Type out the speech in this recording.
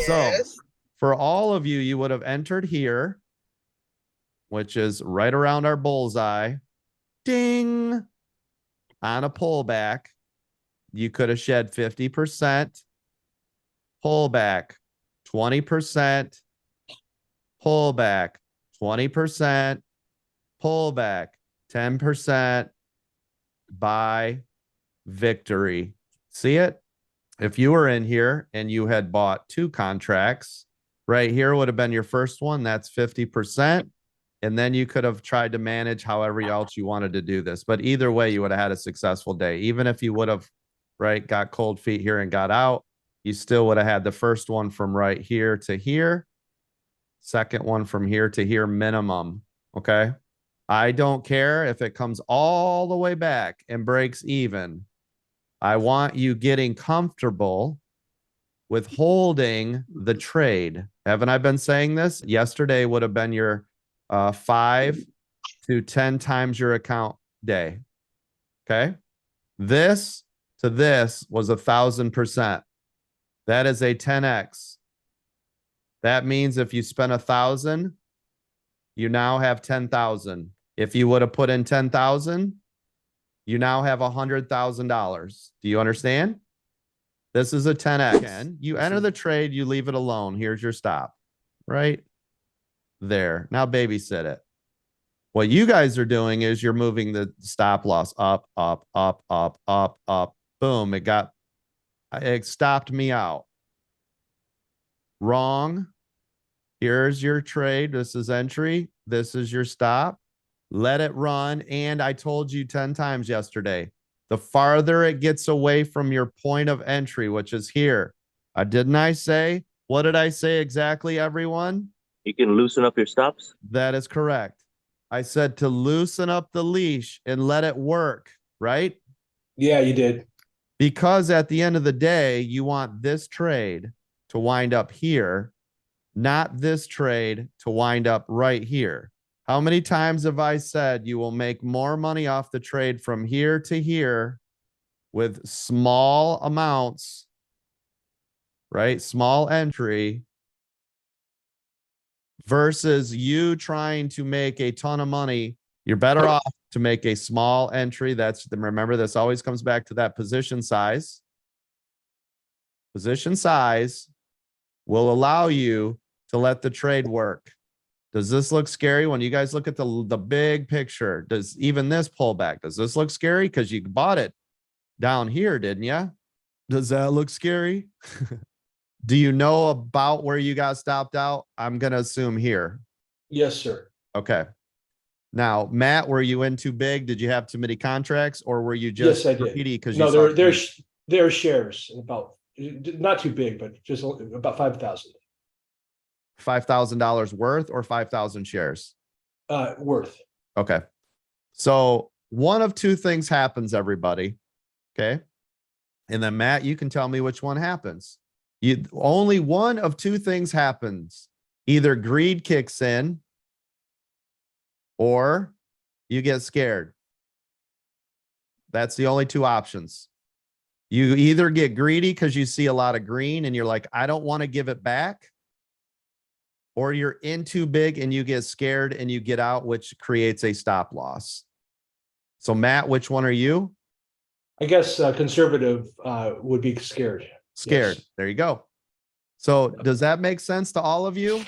So for all of you, you would have entered here, which is right around our bullseye. Ding. On a pullback, you could have shed 50%, pullback, 20%, pullback, 20%, pullback, 10%, buy, victory. See it? If you were in here and you had bought 2 contracts, right here would have been your first one. That's 50%. And then you could have tried to manage however else you wanted to do this. But either way, you would have had a successful day. Even if you would have, right, got cold feet here and got out, you still would have had the first one from right here to here, second one from here to here minimum. Okay. I don't care if it comes all the way back and breaks even. I want you getting comfortable with holding the trade. Haven't I been saying this? Yesterday would have been your 5 to 10 times your account day. Okay. This to this was 1,000%. That is a 10x. That means if you spend 1,000, you now have 10,000. If you would have put in 10,000, you now have $100,000. Do you understand? This is a 10x. You enter the trade, you leave it alone. Here's your stop, right there. Now babysit it. What you guys are doing is you're moving the stop loss up, up, up, up, up, up. Boom. It stopped me out. Wrong. Here's your trade. This is entry. This is your stop. Let it run. And I told you 10 times yesterday, the farther it gets away from your point of entry, which is here. Didn't I say? What did I say exactly, everyone? You can loosen up your stops. That is correct. I said to loosen up the leash and let it work, right? Yeah, you did. Because at the end of the day, you want this trade to wind up here, not this trade to wind up right here. How many times have I said you will make more money off the trade from here to here with small amounts, right? Small entry versus you trying to make a ton of money. You're better off to make a small entry. Remember, this always comes back to that position size. Position size will allow you to let the trade work. Does this look scary when you guys look at the big picture? Does even this pullback, does this look scary? Because you bought it down here, didn't you? Does that look scary? Do you know about where you got stopped out? I'm going to assume here. Yes, sir. Okay. Now, Matt, were you in too big? Did you have too many contracts, or were you just Yes, I did. greedy because No, you there are shares about, not too big, but just about 5,000. $5,000 worth or 5,000 shares? Worth. Okay. So one of two things happens, everybody. And then Matt, you can tell me which one happens. Only one of two things happens. Either greed kicks in or you get scared. That's the only two options. You either get greedy because you see a lot of green and you're like, I don't want to give it back. Or you're in too big and you get scared and you get out, which creates a stop loss. So Matt, which one are you? I guess conservative would be scared. Scared. Yes. There you go. So does that make sense to all of you?